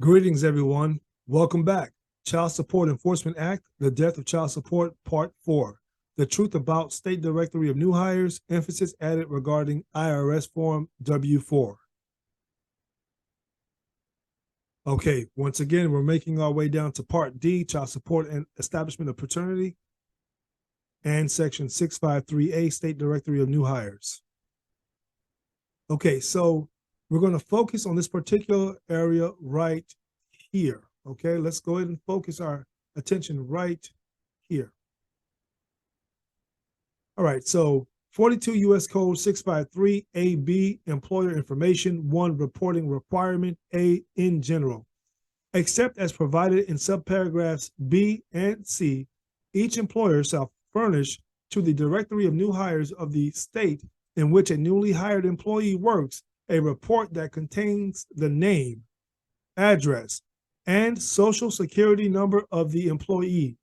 Greetings, everyone. Welcome back. Child Support Enforcement Act, the Death of Child Support, Part 4. The truth about State Directory of New Hires, emphasis added regarding IRS Form W-4. Okay, once again, we're making our way down to Part D, Child Support and Establishment of Paternity, and Section 653A, State Directory of New Hires. Okay, so we're going to focus on this particular area right here. Okay, let's go ahead and focus our attention right here. All right, so 42 U.S. Code 653 AB, Employer Information 1, Reporting Requirement A in general. Except as provided in subparagraphs B and C, each employer shall furnish to the Directory of New Hires of the state in which a newly hired employee works a report that contains the name, address, and social security number of the employee,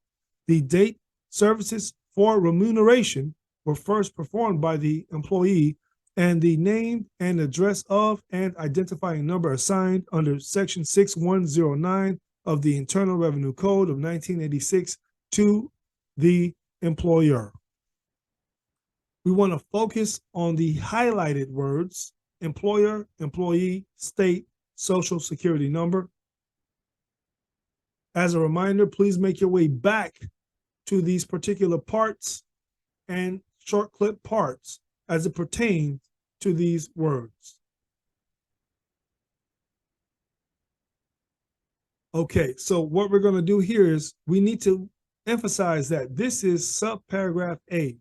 the date services for remuneration were first performed by the employee, and the name and address of and identifying number assigned under Section 6109 of the Internal Revenue Code of 1986 to the employer. We want to focus on the highlighted words: employer, employee, state, social security number. As a reminder, please make your way back to these particular parts and short clip parts as it pertains to these words. Okay, so what we're going to do here is we need to emphasize that this is subparagraph A.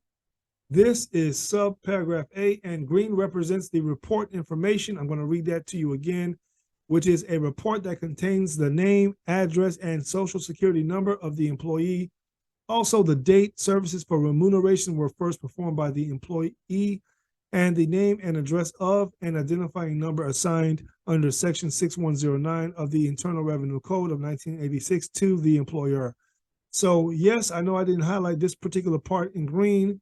This is subparagraph A, and green represents the report information. I'm going to read that to you again, which is a report that contains the name, address, and social security number of the employee. Also, the date services for remuneration were first performed by the employee, and the name and address of and identifying number assigned under Section 6109 of the Internal Revenue Code of 1986 to the employer. So yes, I know I didn't highlight this particular part in green.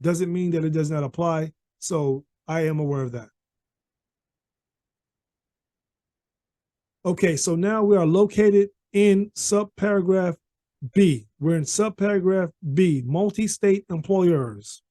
Doesn't mean that it does not apply. So I am aware of that. Okay, so now we are located in subparagraph B. We're in subparagraph B, multi-state employers.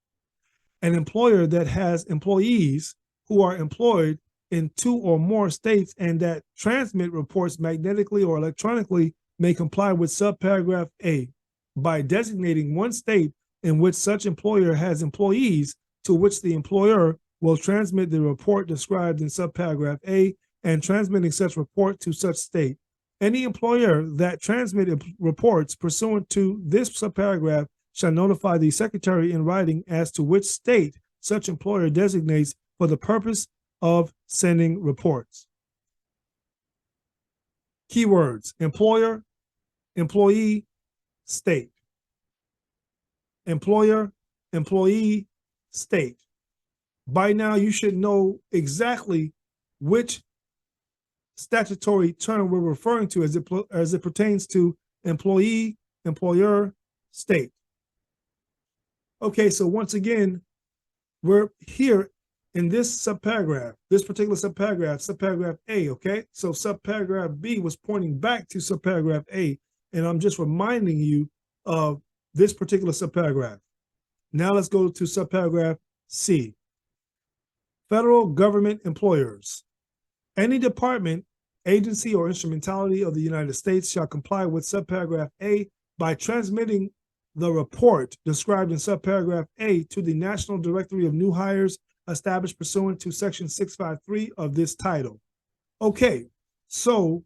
An employer that has employees who are employed in 2 or more states and that transmit reports magnetically or electronically may comply with subparagraph A by designating one state in which such employer has employees to which the employer will transmit the report described in subparagraph A and transmitting such report to such state. Any employer that transmitted reports pursuant to this subparagraph shall notify the secretary in writing as to which state such employer designates for the purpose of sending reports. Keywords: employer, employee, state. Employer, employee, state. By now, you should know exactly which statutory term we're referring to as it pertains to employee, employer, state. Okay, so once again, we're here in this subparagraph, this particular subparagraph, subparagraph A, okay? So subparagraph B was pointing back to subparagraph A, and I'm just reminding you of this particular subparagraph. Now let's go to subparagraph C. Federal government employers. Any department, agency, or instrumentality of the United States shall comply with subparagraph A by transmitting the report described in subparagraph A to the National Directory of New Hires established pursuant to Section 653 of this title. Okay, so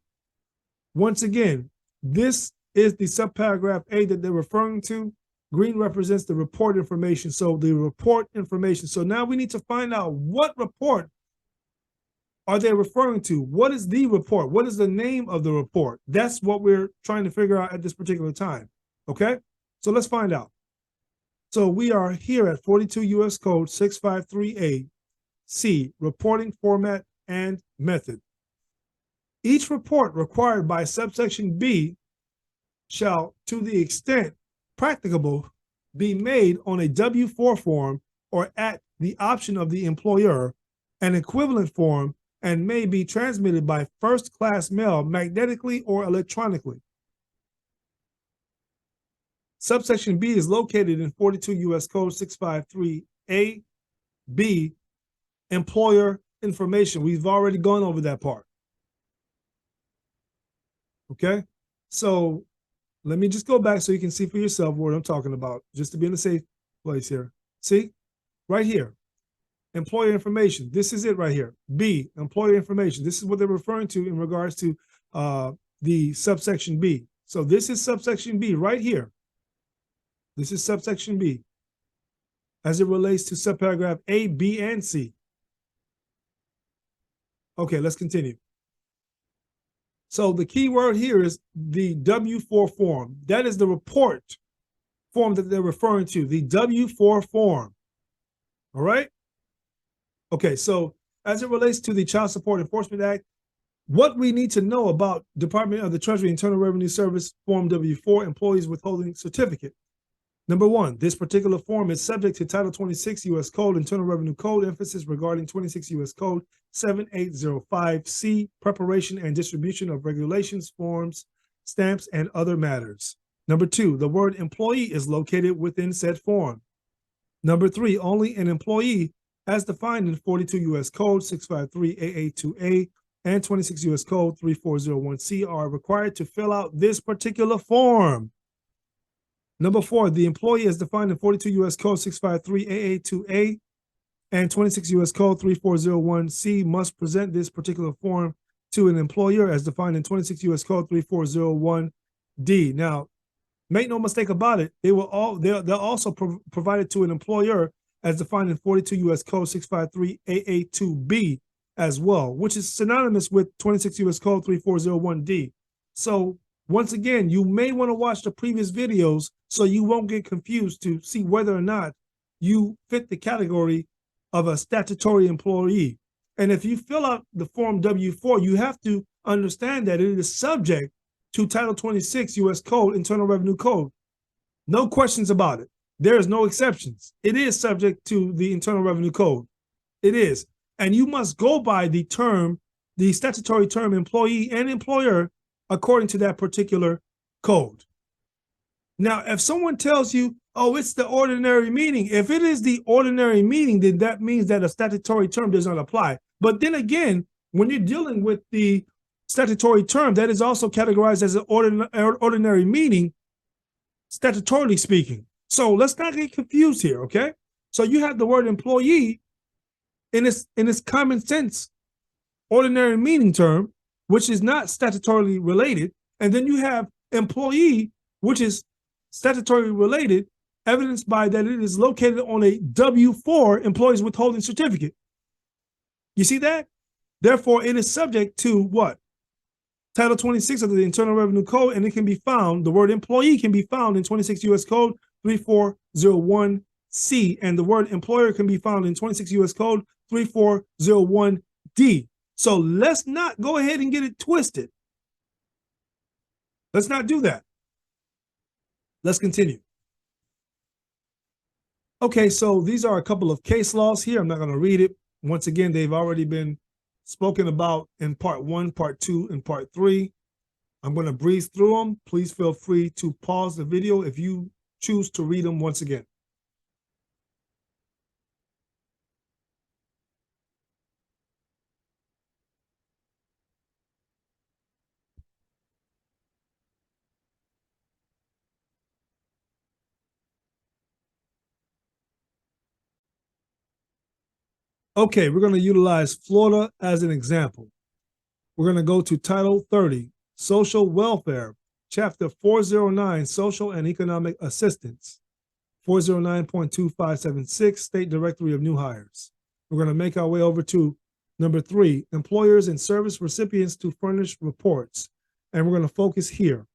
once again, this is the subparagraph A that they're referring to. Green represents the report information. So the report information. So now we need to find out what report are they referring to? What is the report? What is the name of the report? That's what we're trying to figure out at this particular time. Okay, so let's find out. So we are here at 42 U.S. Code 653A, C, reporting format and method. Each report required by subsection B shall, to the extent practicable, be made on a W-4 form or at the option of the employer, an equivalent form and may be transmitted by first-class mail magnetically or electronically. Subsection B is located in 42 U.S. Code 653A, B, employer information. We've already gone over that part. Okay, so let me just go back so you can see for yourself what I'm talking about, just to be in a safe place here. See, right here, employer information. This is it right here. B, employer information. This is what they're referring to in regards to the subsection B. So this is subsection B right here. This is subsection B as it relates to subparagraph A, B, and C. Okay, let's continue. So the key word here is the W-4 form. That is the report form that they're referring to, the W-4 form. All right? Okay, so as it relates to the Child Support Enforcement Act, what we need to know about Department of the Treasury Internal Revenue Service Form W-4 Employees Withholding Certificate. Number one, this particular form is subject to Title 26 U.S. Code, Internal Revenue Code, emphasis regarding 26 U.S. Code 7805C, preparation and distribution of regulations, forms, stamps, and other matters. Number two, the word employee is located within said form. Number three, only an employee as defined in 42 U.S. Code 653AA2A and 26 U.S. Code 3401C are required to fill out this particular form. Number four, the employee as defined in 42 U.S. Code 653AA2A and 26 U.S. Code 3401C must present this particular form to an employer as defined in 26 U.S. Code 3401D. Now, make no mistake about it, they'll also provide it to an employer as defined in 42 U.S. Code 653AA2B as well, which is synonymous with 26 U.S. Code 3401D. So once again, you may want to watch the previous videos so you won't get confused to see whether or not you fit the category of a statutory employee. And if you fill out the Form W-4, you have to understand that it is subject to Title 26 U.S. Code, Internal Revenue Code. No questions about it. There is no exceptions. It is subject to the Internal Revenue Code. It is. And you must go by the term, the statutory term employee and employer according to that particular code. Now, if someone tells you, oh, it's the ordinary meaning, if it is the ordinary meaning, then that means that a statutory term does not apply. But then again, when you're dealing with the statutory term, that is also categorized as an ordinary meaning, statutorily speaking. So let's not get confused here, okay? So you have the word employee in its common sense, ordinary meaning term, which is not statutorily related. And then you have employee, which is statutorily related, evidenced by that it is located on a W-4 employees withholding certificate. You see that? Therefore, it is subject to what? Title 26 of the Internal Revenue Code, and it can be found, the word employee can be found in 26 U.S. Code 3401C, and the word employer can be found in 26 U.S. Code 3401D. So let's not go ahead and get it twisted. Let's not do that. Let's continue. Okay, so these are a couple of case laws here. I'm not going to read it. Once again, they've already been spoken about in part 1, part 2, and part 3. I'm going to breeze through them. Please feel free to pause the video if you choose to read them once again. Okay, we're going to utilize Florida as an example. We're going to go to Title 30, Social Welfare, Chapter 409, Social and Economic Assistance, 409.2576, State Directory of New Hires. We're going to make our way over to number 3, employers and service recipients to furnish reports. And we're going to focus here.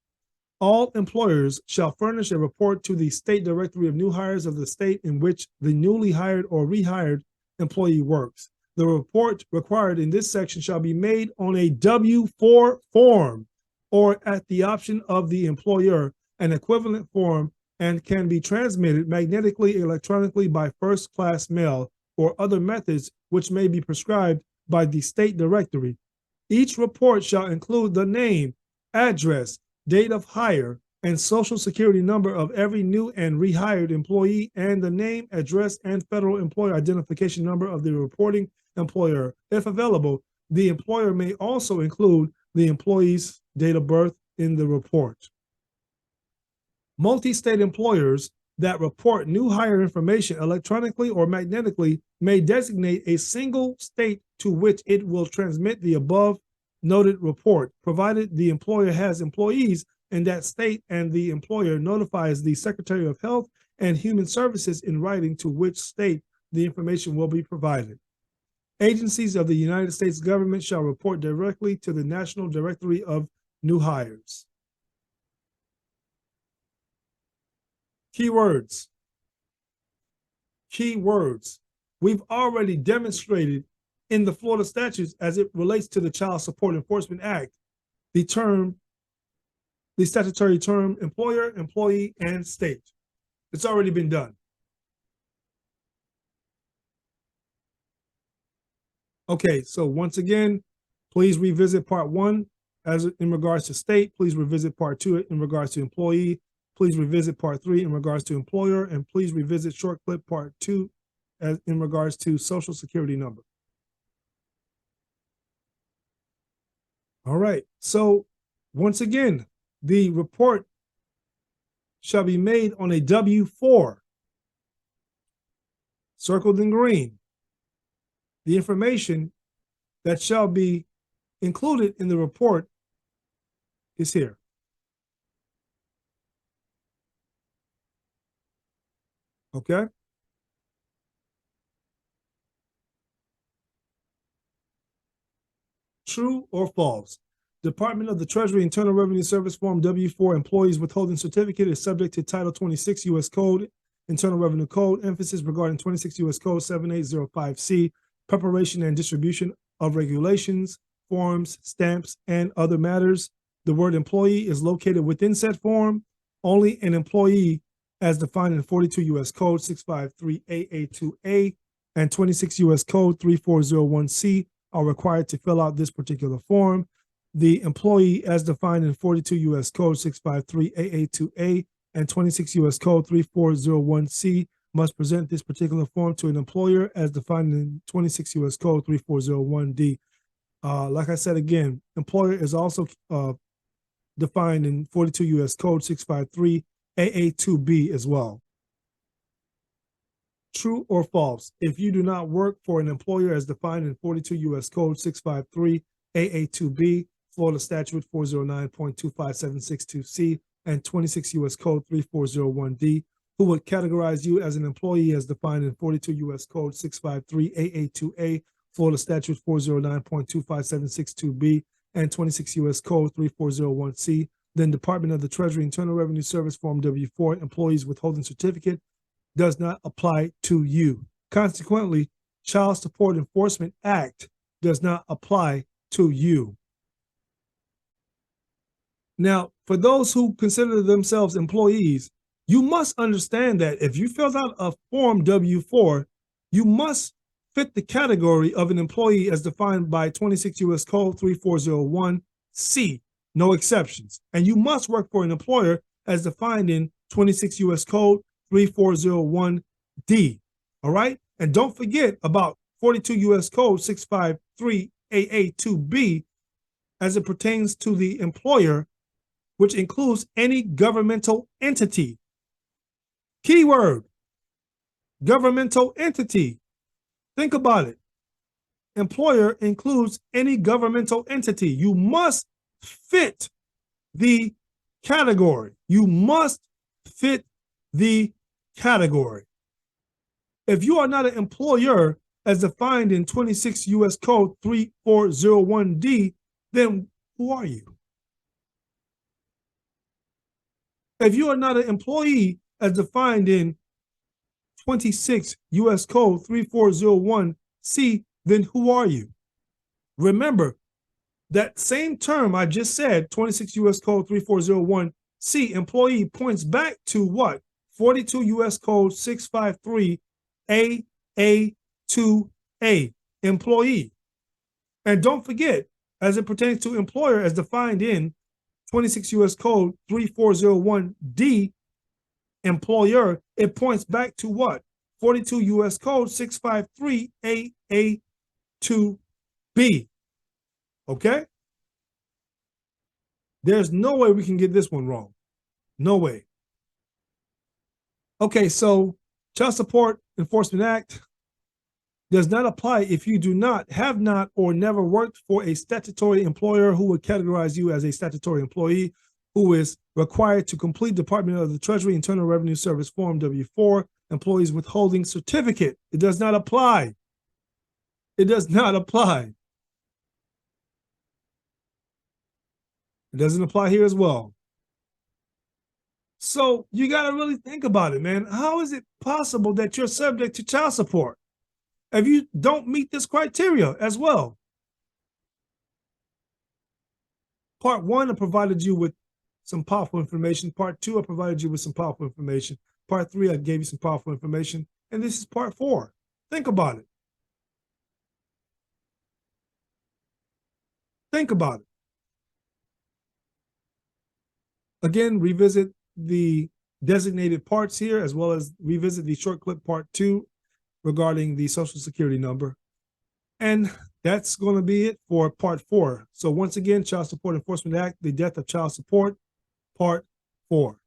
All employers shall furnish a report to the State Directory of New Hires of the state in which the newly hired or rehired employee works. The report required in this section shall be made on a W-4 form or at the option of the employer, an equivalent form, and can be transmitted magnetically, electronically by first-class mail or other methods which may be prescribed by the state directory. Each report shall include the name, address, date of hire, and social security number of every new and rehired employee, and the name, address, and federal employer identification number of the reporting employer. If available, the employer may also include the employee's date of birth in the report. Multi-state employers that report new hire information electronically or magnetically may designate a single state to which it will transmit the above noted report, provided the employer has employees in that state and the employer notifies the Secretary of Health and Human Services in writing to which state the information will be provided. Agencies of the United States government shall report directly to the National Directory of New Hires. Keywords. Keywords. We've already demonstrated in the Florida statutes as it relates to the Child Support Enforcement Act, the statutory term employer, employee, and state. It's already been done. Okay, so once again, please revisit part 1 as in regards to state. Please revisit part 2 in regards to employee. Please revisit part 3 in regards to employer, and please revisit short clip part 2 as in regards to social security number. All right, so once again, the report shall be made on a W-4, circled in green. The information that shall be included in the report is here. Okay? True or false? Department of the Treasury Internal Revenue Service Form W-4 employees withholding certificate is subject to Title 26 U.S. Code, Internal Revenue Code, emphasis regarding 26 U.S. Code 7805C, preparation and distribution of regulations, forms, stamps, and other matters. The word employee is located within said form. Only an employee as defined in 42 U.S. Code 653AA2A and 26 U.S. Code 3401C are required to fill out this particular form. The employee as defined in 42 U.S. Code 653AA2A and 26 U.S. Code 3401C must present this particular form to an employer as defined in 26 U.S. Code 3401D. Like I said again, employer is also defined in 42 U.S. Code 653AA2B as well. True or false? If you do not work for an employer as defined in 42 U.S. Code 653AA2B, Florida Statute 409.25762C, and 26 U.S. Code 3401D, who would categorize you as an employee as defined in 42 U.S. Code 653AA2A, Florida Statute 409.25762B, and 26 U.S. Code 3401C, then Department of the Treasury Internal Revenue Service Form W-4 employees withholding certificate does not apply to you. Consequently, Child Support Enforcement Act does not apply to you. Now, for those who consider themselves employees, you must understand that if you fill out a Form W-4, you must fit the category of an employee as defined by 26 U.S. Code 3401C, no exceptions. And you must work for an employer as defined in 26 U.S. Code 3401D, all right? And don't forget about 42 U.S. Code 653AA2B as it pertains to the employer, which includes any governmental entity. Keyword, governmental entity. Think about it. Employer includes any governmental entity. You must fit the category. You must fit the category. If you are not an employer as defined in 26 U.S. Code 3401D, then who are you? If you are not an employee as defined in 26 U.S. Code 3401C, then who are you? Remember, that same term I just said, 26 U.S. Code 3401C, employee, points back to what? 42 U.S. Code 653AA2A, employee. And don't forget, as it pertains to employer, as defined in 26 U.S. Code 3401D, employer, it points back to what? 42 U.S. Code 653 AA2B. Okay? There's no way we can get this one wrong. No way. Okay, so Child Support Enforcement Act does not apply if you do not, have not, or never worked for a statutory employer who would categorize you as a statutory employee who is required to complete Department of the Treasury Internal Revenue Service Form W-4 Employees Withholding Certificate. It does not apply. It does not apply. It doesn't apply here as well. So you got to really think about it, man. How is it possible that you're subject to child support if you don't meet this criteria as well? Part 1, I provided you with some powerful information. Part 2, I provided you with some powerful information. Part 3, I gave you some powerful information. And this is part 4. Think about it. Think about it. Again, revisit the designated parts here, as well as revisit the short clip part 2 regarding the Social Security number. And that's going to be it for part 4. So once again, Child Support Enforcement Act, the death of child support, part 4.